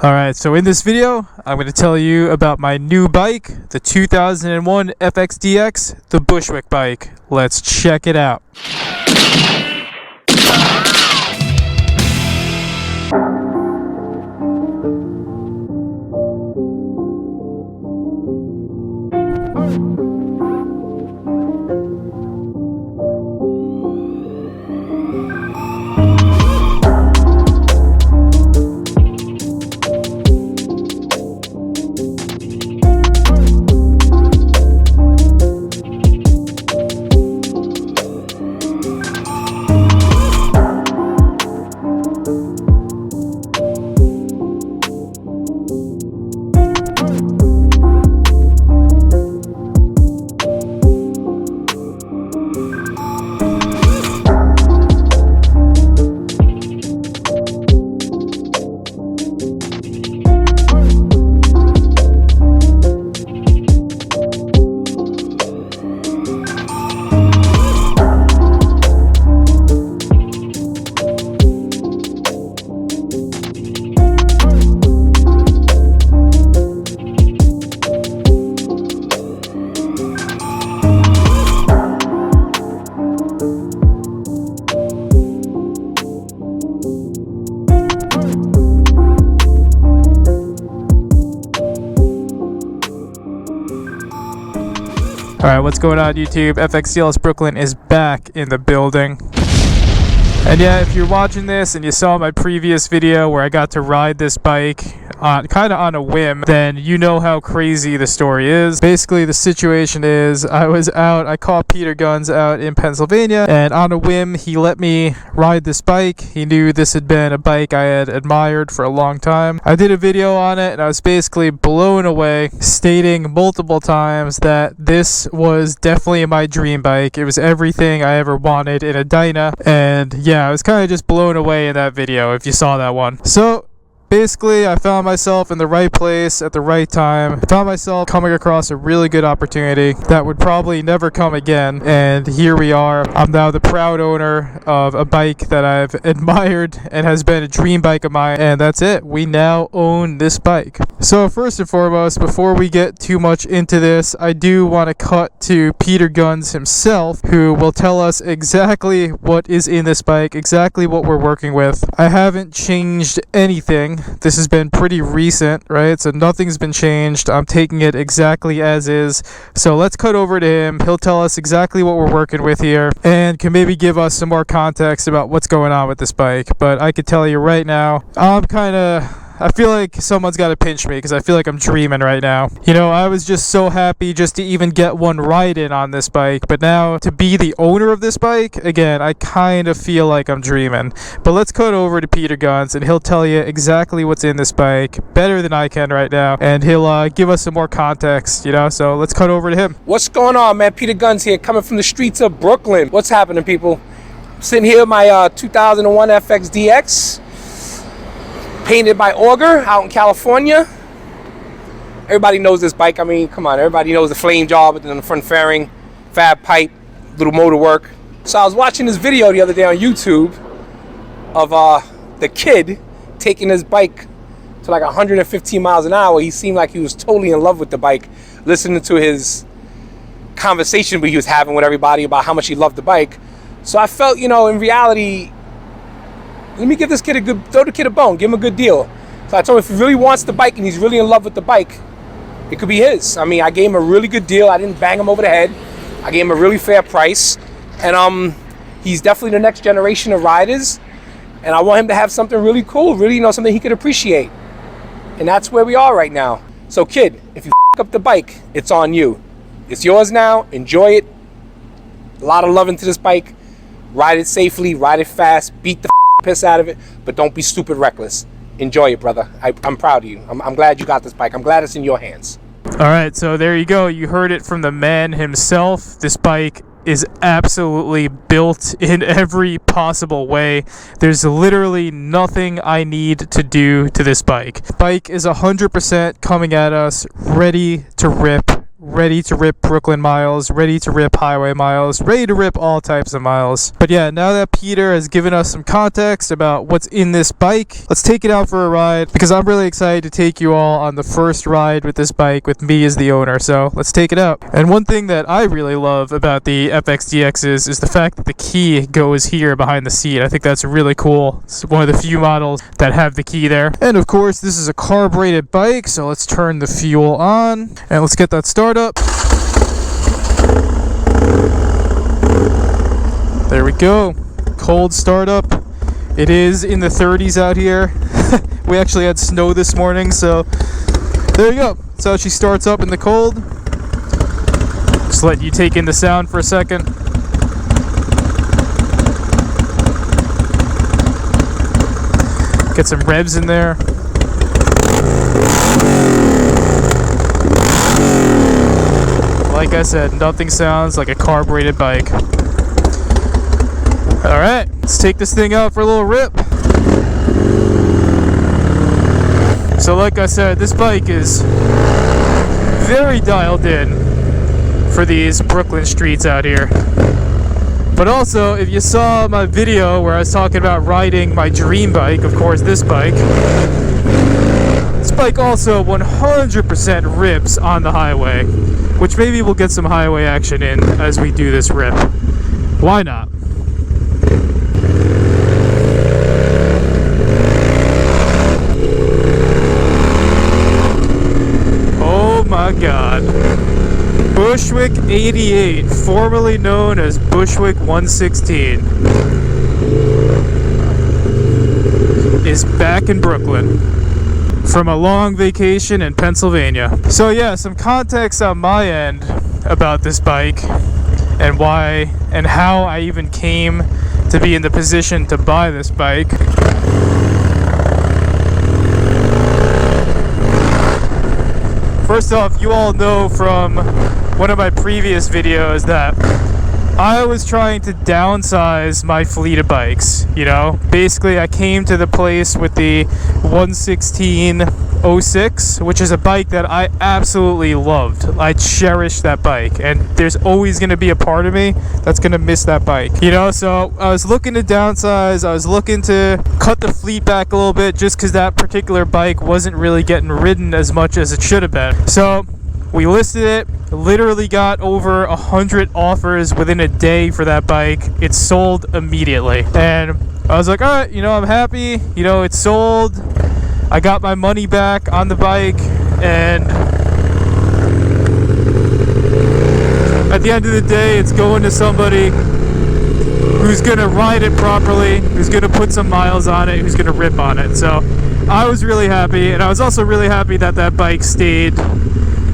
Alright, so in this video, I'm going to tell you about my new bike, the 2001 FXDX, the Bushwick bike. Let's check it out. Alright, what's going on YouTube? FXDLSBROOKLYN is back in the building. And yeah, if you're watching this and you saw my previous video where I got to ride this bike kind of on a whim, then you know how crazy the story is. Basically, the situation is I caught Peter Gunz out in Pennsylvania, and on a whim, he let me ride this bike. He knew this had been a bike I had admired for a long time. I did a video on it, and I was basically blown away, stating multiple times that this was definitely my dream bike. It was everything I ever wanted in a Dyna, and yeah, I was kind of just blown away in that video, if you saw that one. So basically, I found myself in the right place at the right time. I found myself coming across a really good opportunity that would probably never come again. And here we are. I'm now the proud owner of a bike that I've admired and has been a dream bike of mine. And that's it. We now own this bike. So first and foremost, before we get too much into this, I do want to cut to Peter Gunz himself, who will tell us exactly what is in this bike, exactly what we're working with. I haven't changed anything. This has been pretty recent, right? So nothing's been changed. I'm taking it exactly as is. So let's cut over to him. He'll tell us exactly what we're working with here and can maybe give us some more context about what's going on with this bike. But I could tell you right now, I feel like someone's got to pinch me because I feel like I'm dreaming right now. You know, I was just so happy just to even get one ride in on this bike, but now to be the owner of this bike, again, I kind of feel like I'm dreaming. But let's cut over to Peter Gunz and he'll tell you exactly what's in this bike better than I can right now, and he'll give us some more context, you know, so let's cut over to him. What's going on, man? Peter Gunz here, coming from the streets of Brooklyn. What's happening, people? I'm sitting here with my 2001 FXDX. Painted by Auger out in California. Everybody knows this bike. I mean, come on, everybody knows the flame job and then the front fairing, fab pipe, little motor work. So I was watching this video the other day on YouTube of the kid taking his bike to like 115 miles an hour. He seemed like he was totally in love with the bike, listening to his conversation he was having with everybody about how much he loved the bike. So I felt, you know, in reality, let me give this kid throw the kid a bone, give him a good deal. So I told him if he really wants the bike and he's really in love with the bike, it could be his. I mean, I gave him a really good deal. I didn't bang him over the head. I gave him a really fair price. And he's definitely the next generation of riders. And I want him to have something really cool, really, you know, something he could appreciate. And that's where we are right now. So kid, if you up the bike, it's on you. It's yours now. Enjoy it. A lot of love into this bike. Ride it safely, ride it fast, beat the piss out of it, but don't be stupid reckless. Enjoy it, brother. I'm proud of you. I'm glad you got this bike. I'm glad it's in your hands. All right, so there you go. You heard it from the man himself. This bike is absolutely built in every possible way. There's literally nothing I need to do to this bike. Bike is 100% coming at us, ready to rip, ready to rip Brooklyn miles, ready to rip highway miles, ready to rip all types of miles. But yeah, now that Peter has given us some context about what's in this bike, let's take it out for a ride, because I'm really excited to take you all on the first ride with this bike with me as the owner. So let's take it out. And one thing that I really love about the FXDXs is the fact that the key goes here behind the seat. I think that's really cool. It's one of the few models that have the key there. And of course, this is a carbureted bike, so let's turn the fuel on and let's get that started up. There we go. Cold startup. It is in the 30s out here. We actually had snow this morning, so there you go. That's how she starts up in the cold. Just let you take in the sound for a second. Get some revs in there. Like I said, nothing sounds like a carbureted bike. Alright, let's take this thing out for a little rip. So like I said, this bike is very dialed in for these Brooklyn streets out here. But also, if you saw my video where I was talking about riding my dream bike, of course this bike also 100% rips on the highway, which maybe we'll get some highway action in as we do this rip. Why not? Oh my God. Bushwick 88, formerly known as Bushwick 116, is back in Brooklyn from a long vacation in Pennsylvania. So yeah, some context on my end about this bike and why and how I even came to be in the position to buy this bike. First off, you all know from one of my previous videos that I was trying to downsize my fleet of bikes, you know? Basically, I came to the place with the 11606, which is a bike that I absolutely loved. I cherished that bike, and there's always going to be a part of me that's going to miss that bike, you know? So I was looking to downsize. I was looking to cut the fleet back a little bit just because that particular bike wasn't really getting ridden as much as it should have been. So we listed it, literally got over 100 offers within a day for that bike. It sold immediately. And I was like, all right, you know, I'm happy. You know, it's sold. I got my money back on the bike. And at the end of the day, it's going to somebody who's going to ride it properly, who's going to put some miles on it, who's going to rip on it. So I was really happy. And I was also really happy that that bike stayed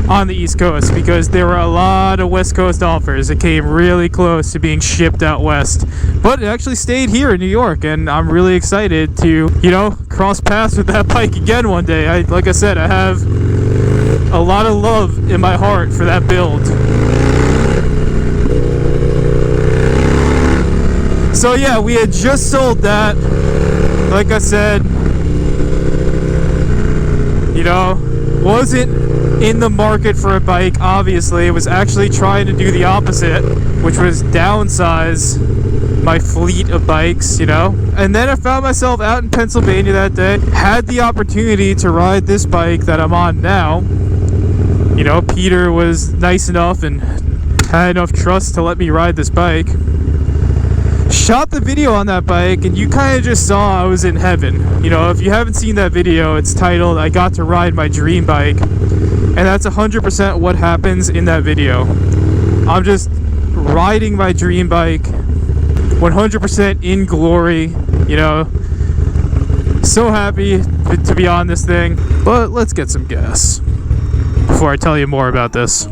on the East Coast, because there were a lot of West Coast offers. It came really close to being shipped out west, but it actually stayed here in New York, and I'm really excited to, you know, cross paths with that bike again one day. Like I said, I have a lot of love in my heart for that build. So yeah, we had just sold that. Like I said, you know, wasn't in the market for a bike. Obviously, it was actually trying to do the opposite, which was downsize my fleet of bikes, you know. And then I found myself out in Pennsylvania that day, had the opportunity to ride this bike that I'm on now. You know, Peter was nice enough and had enough trust to let me ride this bike. Shot the video on that bike, and you kind of just saw I was in heaven. You know, if you haven't seen that video, it's titled "I Got to Ride My Dream Bike," and that's 100% what happens in that video. I'm just riding my dream bike, 100% in glory, you know. So happy to be on this thing. But let's get some gas before I tell you more about this.